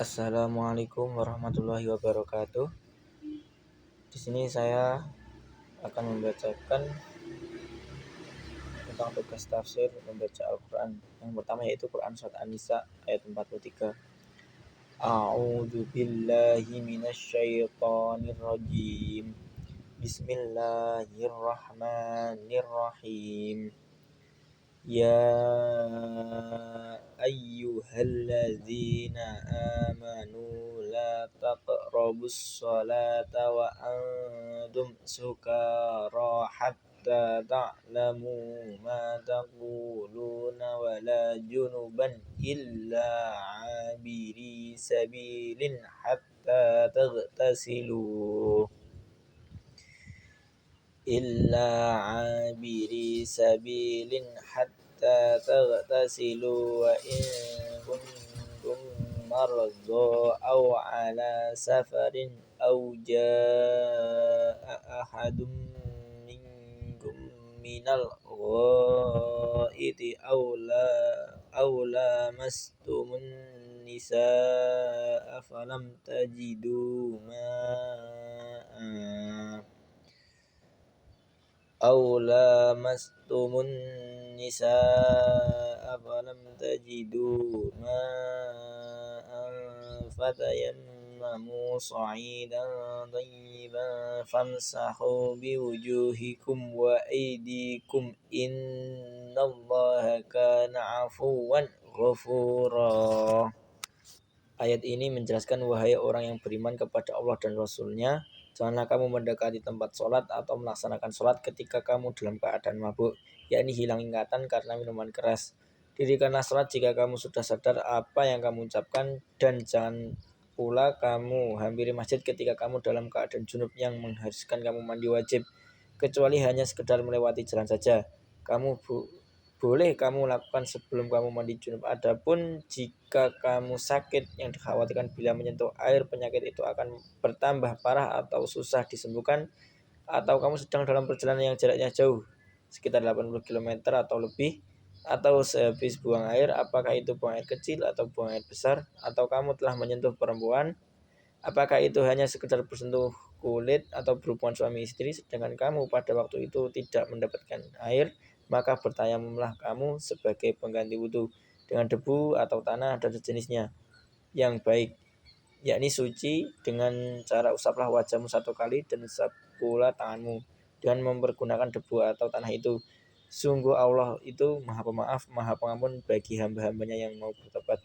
Assalamualaikum warahmatullahi wabarakatuh. Di sini saya akan membacakan tentang tugas tafsir membaca Al-Quran. Yang pertama yaitu Quran Surat An-Nisa ayat 43. A'udzu billahi minasyaitonir rajim. Bismillahirrahmanirrahim. Ya ayyuhalladzina amanu la taqrabus salata wa antum sukara hatta ta'lamu ma taquluna wa la junuban illa abiri sabilin hatta taghtasilu wa in kuntum marza aw ala safarin aw jaa ahadum minkum minal ghaiti aw lamastumun nisaa falam tajidu ma'an fatayammamu sa'idan thayyiban famsahu biwujuhikum wa aydikum innallaha kana 'afuwan ghafura. Ayat ini menjelaskan, wahai orang yang beriman kepada Allah dan Rasul-Nya, janganlah kamu mendekati tempat sholat atau melaksanakan sholat ketika kamu dalam keadaan mabuk, yakni hilang ingatan karena minuman keras. Dirikanlah sholat jika kamu sudah sadar apa yang kamu ucapkan, dan jangan pula kamu hampiri masjid ketika kamu dalam keadaan junub yang mengharuskan kamu mandi wajib, kecuali hanya sekedar melewati jalan saja. Boleh kamu lakukan sebelum kamu mandi junub. Adapun jika kamu sakit yang dikhawatirkan bila menyentuh air penyakit itu akan bertambah parah atau susah disembuhkan, atau kamu sedang dalam perjalanan yang jaraknya jauh sekitar 80 km atau lebih, atau sehabis buang air, apakah itu buang air kecil atau buang air besar, atau kamu telah menyentuh perempuan, apakah itu hanya sekedar bersentuh kulit atau berhubungan suami istri, sedangkan kamu pada waktu itu tidak mendapatkan air, maka bertayamumlah kamu sebagai pengganti wudhu dengan debu atau tanah dan sejenisnya yang baik, yakni suci, dengan cara usaplah wajahmu 1 kali dan usap pula tanganmu dengan mempergunakan debu atau tanah itu. Sungguh Allah itu Maha Pemaaf, Maha Pengampun bagi hamba-hambanya yang mau bertobat.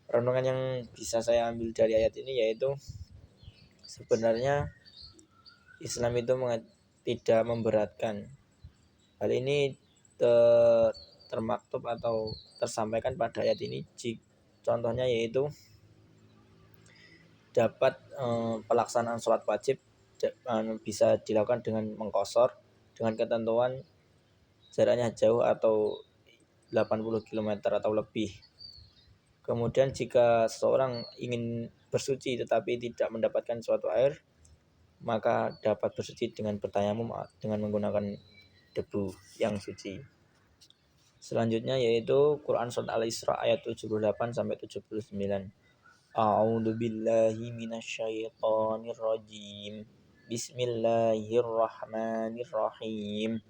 Renungan yang bisa saya ambil dari ayat ini yaitu sebenarnya Islam itu tidak memberatkan. Hal ini termaktub atau tersampaikan pada ayat ini. Contohnya yaitu dapat pelaksanaan sholat wajib bisa dilakukan dengan mengqashar dengan ketentuan jaraknya jauh atau 80 km atau lebih. Kemudian jika seseorang ingin bersuci tetapi tidak mendapatkan suatu air, maka dapat bersuci dengan bertayamum dengan menggunakan debu yang suci. Selanjutnya yaitu Quran Surat Al-Isra ayat 78 sampai 79. A'udzu billahi minasyaitonir rajim. Bismillahirrahmanirrahim.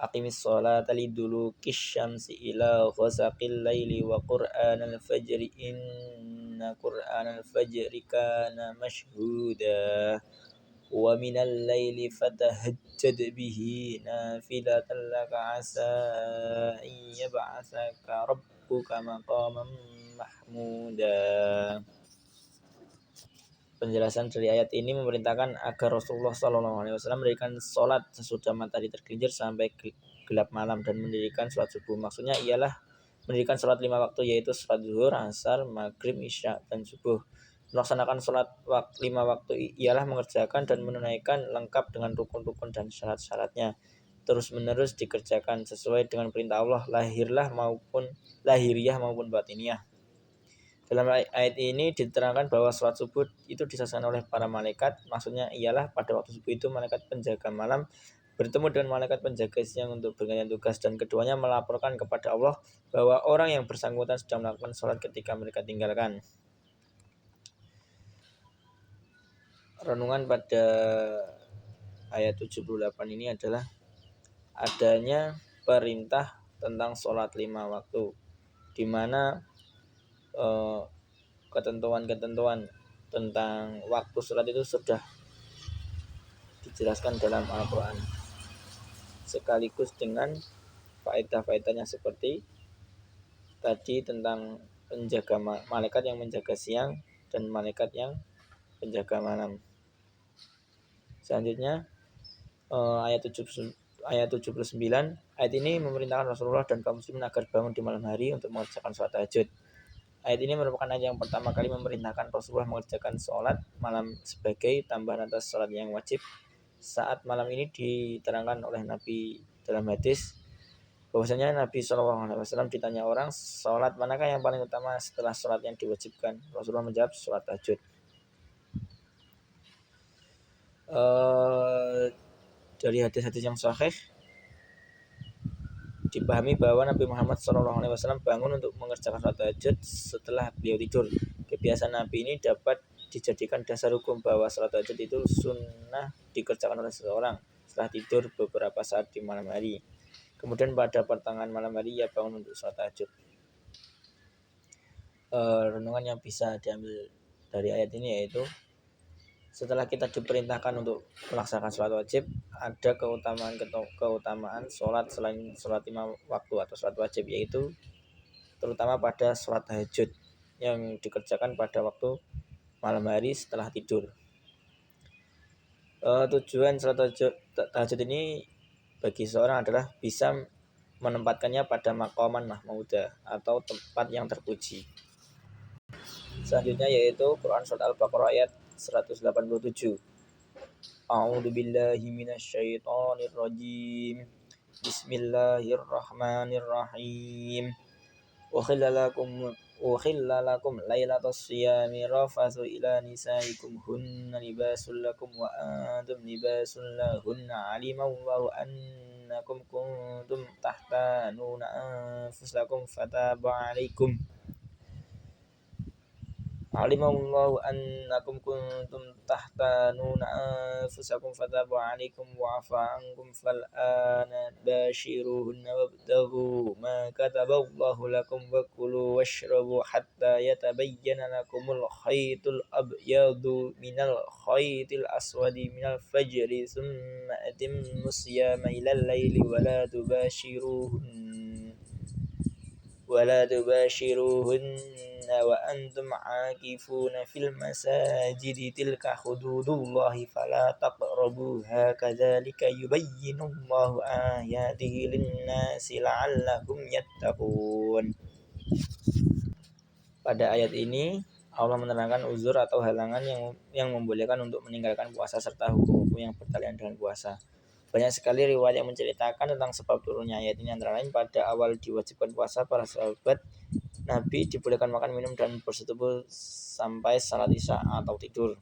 Aqimis sholata lidulukish syamsi ila ghasaqil laili wa qur'anal fajri inna qur'anal fajri kana mashhuda. Wa minal laili fatahajjad bihi nafilatan laka asa an yab'atsaka rabbuka maqaman mahmuda. Penjelasan dari ayat ini memerintahkan agar Rasulullah SAW mendirikan sholat sesudah matahari tergelincir sampai gelap malam dan mendirikan sholat subuh. Maksudnya ialah mendirikan sholat 5 waktu, yaitu sholat zuhur, asar, maghrib, isya, dan subuh. Melaksanakan sholat 5 waktu ialah mengerjakan dan menunaikan lengkap dengan rukun-rukun dan syarat-syaratnya, terus-menerus dikerjakan sesuai dengan perintah Allah, lahiriah maupun batiniyah. Dalam ayat ini diterangkan bahwa sholat subuh itu disaksikan oleh para malaikat. Maksudnya ialah pada waktu subuh itu malaikat penjaga malam bertemu dengan malaikat penjaga siang untuk bergantian tugas, dan keduanya melaporkan kepada Allah bahwa orang yang bersangkutan sedang melakukan sholat ketika mereka tinggalkan. renungan pada ayat 78 ini adalah adanya perintah tentang sholat 5 waktu, di mana ketentuan-ketentuan tentang waktu sholat itu sudah dijelaskan dalam Al-Quran, sekaligus dengan faedah-faedahnya seperti tadi tentang penjaga malaikat yang menjaga siang dan malaikat yang penjaga malam. Selanjutnya ayat 79. Ayat ini memerintahkan Rasulullah dan kaum muslimin agar bangun di malam hari untuk mengerjakan sholat tahajud. Ayat ini merupakan ayat yang pertama kali memerintahkan Rasulullah mengerjakan sholat malam sebagai tambahan atas sholat yang wajib. Saat malam ini diterangkan oleh Nabi dalam hadis bahwasanya Nabi SAW ditanya orang, sholat manakah yang paling utama setelah sholat yang diwajibkan? Rasulullah menjawab, sholat tahajud. Dari hadis-hadis yang sahih dipahami bahwa Nabi Muhammad SAW bangun untuk mengerjakan sholat tahajud setelah beliau tidur. Kebiasaan Nabi ini dapat dijadikan dasar hukum bahwa sholat tahajud itu sunnah dikerjakan oleh seseorang setelah tidur beberapa saat di malam hari. Kemudian pada pertengahan malam hari ia bangun untuk sholat tahajud. Renungan yang bisa diambil dari ayat ini yaitu setelah kita diperintahkan untuk melaksanakan sholat wajib, ada keutamaan sholat selain sholat 5 waktu atau sholat wajib, yaitu terutama pada sholat tahajud yang dikerjakan pada waktu malam hari setelah tidur. Tujuan sholat tahajud ini bagi seorang adalah bisa menempatkannya pada maqaman mahmudah atau tempat yang terpuji. Selanjutnya yaitu Quran surat Al-Baqarah ayat 187. A'udzu billahi minasyaitonir rajim. Bismillahirrahmanirrahim. Ukhilla lakum lailatas siyami rafathu ila nisaikum hunna libasul lakum wa antum libasul lahunna alimallahu annakum kuntum tahtanuna anfusakum fataba alaikum Alimallahu annakum kuntum tahtanuna anfusakum fataba alaikum wa afa ankum fal'ana bashiruhunna wabtaghu ma kataballahu lakum wa kulu washrabu hatta yatabayyana lakumul khaytul abyadu minal khaytil aswadi minal fajri thumma atimmu siyama ilal layli wa la tubashiruhunna wa antum aakifuna fil masajidi tilka hududullahi fala taqrabuha kadzalika yubayyinullahu ayatihi linnasi la'allahum yattaqun. Pada ayat ini Allah menerangkan uzur atau halangan yang membolehkan untuk meninggalkan puasa serta hukum-hukum yang berkaitan dengan puasa. Banyak sekali riwayat yang menceritakan tentang sebab turunnya ayat ini, antara lain pada awal diwajibkan puasa para sahabat Nabi dibolehkan makan, minum, dan bersetubuh sampai salat isya atau tidur.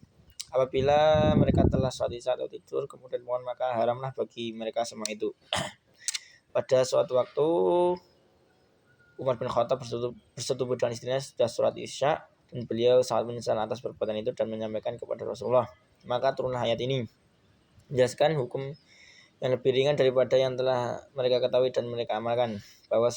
Apabila mereka telah salat isya atau tidur kemudian bangun, maka haramlah bagi mereka semua itu. Pada suatu waktu Umar bin Khattab bersetubuh dengan istrinya sudah salat isya dan beliau sangat menyesal atas perbuatan itu dan menyampaikan kepada Rasulullah. Maka turunlah ayat ini menjelaskan hukum yang lebih ringan daripada yang telah mereka ketahui dan mereka amalkan, bahwa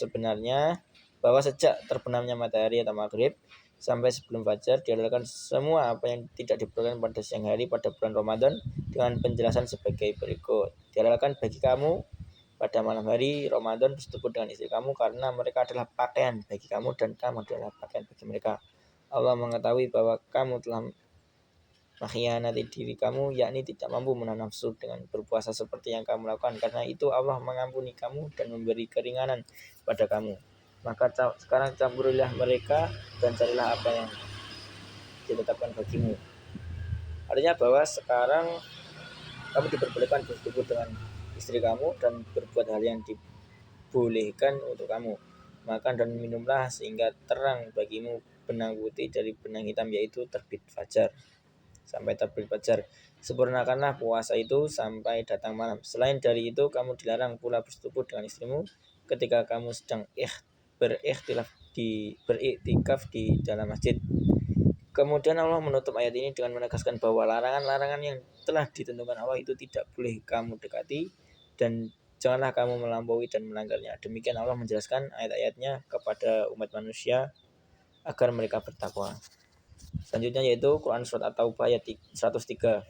sejak terbenamnya matahari atau maghrib sampai sebelum fajar dihalalkan semua apa yang tidak diperbolehkan pada siang hari pada bulan Ramadan, dengan penjelasan sebagai berikut. Dihalalkan bagi kamu pada malam hari Ramadan bersetubuh dengan istri kamu karena mereka adalah pakaian bagi kamu dan kamu adalah pakaian bagi mereka. Allah mengetahui bahwa kamu telah mengkhianati diri kamu, yakni tidak mampu menahan nafsu dengan berpuasa seperti yang kamu lakukan. Karena itu Allah mengampuni kamu dan memberi keringanan pada kamu. Maka sekarang campurilah mereka dan carilah apa yang ditetapkan bagimu. Artinya bahwa sekarang kamu diperbolehkan bersetubuh dengan istri kamu dan berbuat hal yang dibolehkan untuk kamu. Makan dan minumlah sehingga terang bagimu benang putih dari benang hitam, yaitu terbit fajar. Sampai terbit fajar, sempurnakanlah puasa itu sampai datang malam. Selain dari itu, kamu dilarang pula bersetubuh dengan istrimu ketika kamu sedang beriktikaf di dalam masjid. Kemudian Allah menutup ayat ini dengan menegaskan bahwa larangan-larangan yang telah ditentukan Allah itu tidak boleh kamu dekati dan janganlah kamu melampaui dan melanggarnya. Demikian Allah menjelaskan ayat-ayatnya kepada umat manusia agar mereka bertakwa. Selanjutnya yaitu Quran Surat At-Taubah ayat 103.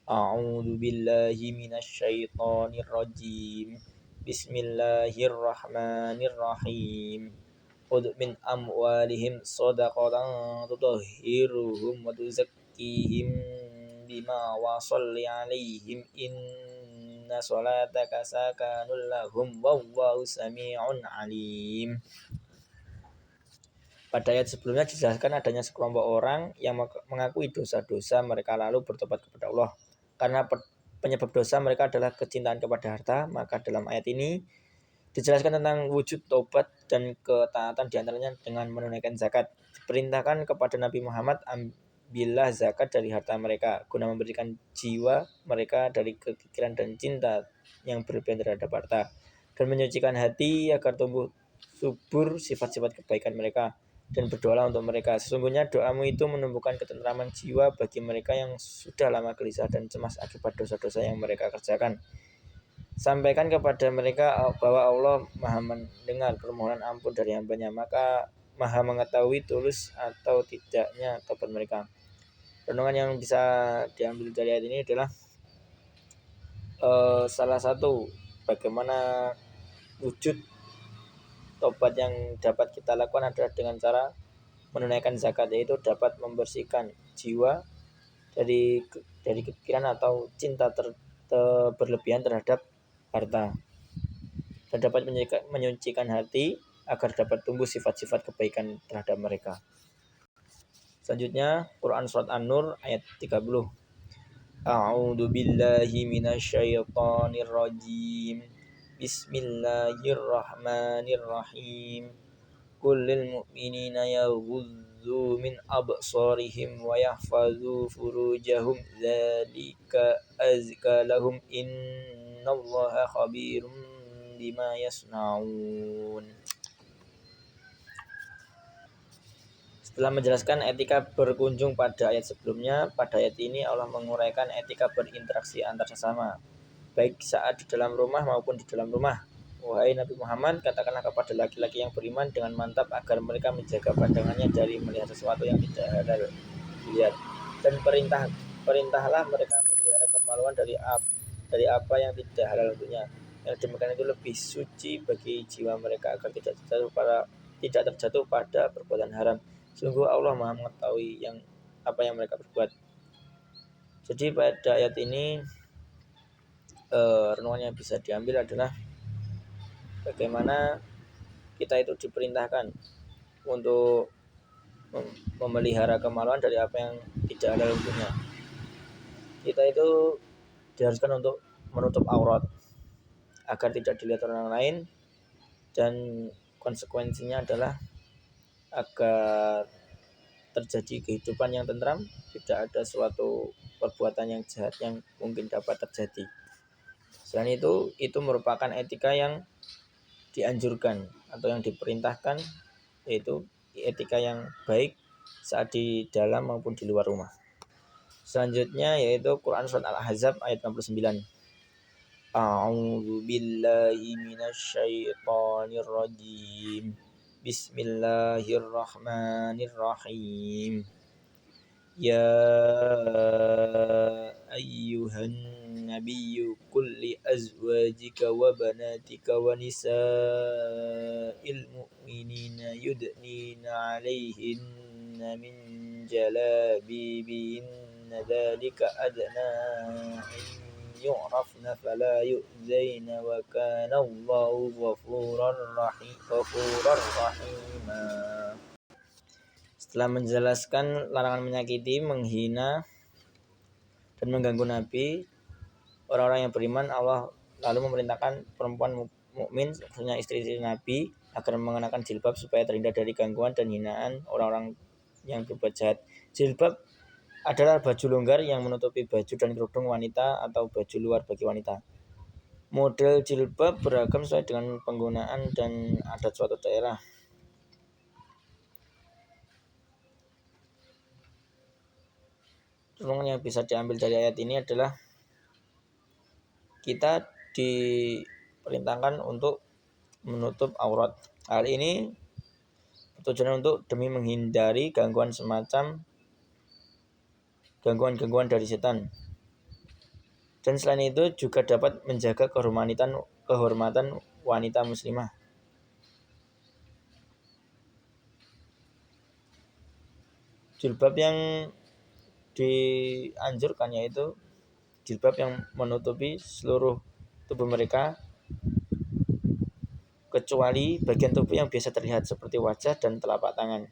A'udzu billahi minasyaitonir rajim. Bismillahirrahmanirrahim. Khudh min amwalihim shadaqatan tutahhiruhum wa tuzakkihim bima wa shalli 'alaihim inna salataka sakanun lahum wallahu samii'un 'alim. Pada ayat sebelumnya dijelaskan adanya sekelompok orang yang mengakui dosa-dosa mereka lalu bertobat kepada Allah. Karena penyebab dosa mereka adalah kecintaan kepada harta, maka dalam ayat ini dijelaskan tentang wujud tobat dan ketaatan diantaranya dengan menunaikan zakat. Diperintahkan kepada Nabi Muhammad ambillah zakat dari harta mereka guna memberikan jiwa mereka dari kekikiran dan cinta yang berlebihan terhadap harta dan menyucikan hati agar tumbuh subur sifat-sifat kebaikan mereka dan berdoalah untuk mereka. Sesungguhnya doamu itu menumbuhkan ketentraman jiwa bagi mereka yang sudah lama gelisah dan cemas akibat dosa-dosa yang mereka kerjakan. Sampaikan kepada mereka bahwa Allah Maha mendengar permohonan ampun dari hambanya, maka Maha mengetahui tulus atau tidaknya tobat mereka. Renungan yang bisa diambil dari ayat ini adalah salah satu bagaimana wujud tobat yang dapat kita lakukan adalah dengan cara menunaikan zakat, yaitu dapat membersihkan jiwa dari kepikiran atau cinta berlebihan terhadap harta dan dapat menyucikan hati agar dapat tumbuh sifat-sifat kebaikan terhadap mereka. Selanjutnya Quran Surat An-Nur ayat 30. A'udzu billahi minasyaitonir rajim. Bismillahirrahmanirrahim. Qul lil mu'minina yaghuddu min absarihim wa yahfazu furujahum dzalika azka lahum innallaha khabirum bima yasnaun. Setelah menjelaskan etika berkunjung pada ayat sebelumnya, pada ayat ini Allah menguraikan etika berinteraksi antar sesama, baik saat di dalam rumah maupun di dalam rumah. Wahai Nabi Muhammad, katakanlah kepada laki-laki yang beriman dengan mantap agar mereka menjaga pandangannya dari melihat sesuatu yang tidak halal dilihat, dan perintahlah mereka memelihara kemaluan dari apa yang tidak halal untuknya. Yang demikian itu lebih suci bagi jiwa mereka agar tidak terjatuh pada perbuatan haram. Sungguh Allah Maha mengetahui apa yang mereka berbuat. Jadi pada ayat ini renungan yang bisa diambil adalah bagaimana kita itu diperintahkan untuk memelihara kemaluan dari apa yang tidak halal untuknya. Kita itu diharuskan untuk menutup aurat agar tidak dilihat orang lain, dan konsekuensinya adalah agar terjadi kehidupan yang tentram, tidak ada suatu perbuatan yang jahat yang mungkin dapat terjadi. Selain itu merupakan etika yang dianjurkan atau yang diperintahkan, yaitu etika yang baik saat di dalam maupun di luar rumah. Selanjutnya yaitu Quran Surat Al-Ahzab ayat 69. A'udzu billahi minasyaitonir rajim. Bismillahirrahmanirrahim. Ya ayyuhan nabiyyu qul li azwajika wa banatika wa nisa'il mu'minina yudnina 'alaihinna min jalabibihinna dzalika adna yu'rafna fala yu'zaina wa kana Allahu ghafurur rahima. Setelah menjelaskan larangan menyakiti, menghina dan mengganggu Nabi, orang-orang yang beriman, Allah lalu memerintahkan perempuan mukmin, khususnya istri-istri Nabi, agar mengenakan jilbab supaya terhindar dari gangguan dan hinaan orang-orang yang berbuat jahat. Jilbab adalah baju longgar yang menutupi baju dan kerudung wanita atau baju luar bagi wanita. Model jilbab beragam sesuai dengan penggunaan dan adat suatu daerah. renungan yang bisa diambil dari ayat ini adalah kita diperintahkan untuk menutup aurat. Hal ini bertujuan untuk demi menghindari gangguan dari setan. Dan selain itu juga dapat menjaga kehormatan wanita muslimah. Jilbab yang dianjurkan yaitu jilbab yang menutupi seluruh tubuh mereka kecuali bagian tubuh yang biasa terlihat seperti wajah dan telapak tangan,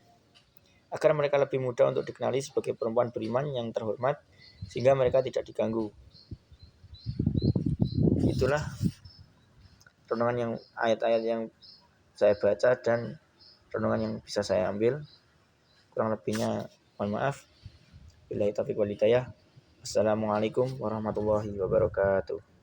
agar mereka lebih mudah untuk dikenali sebagai perempuan beriman yang terhormat sehingga mereka tidak diganggu. Itulah renungan yang ayat-ayat yang saya baca dan renungan yang bisa saya ambil. Kurang lebihnya mohon maaf. Billahi taufiq wal hidayah. Assalamualaikum warahmatullahi wabarakatuh.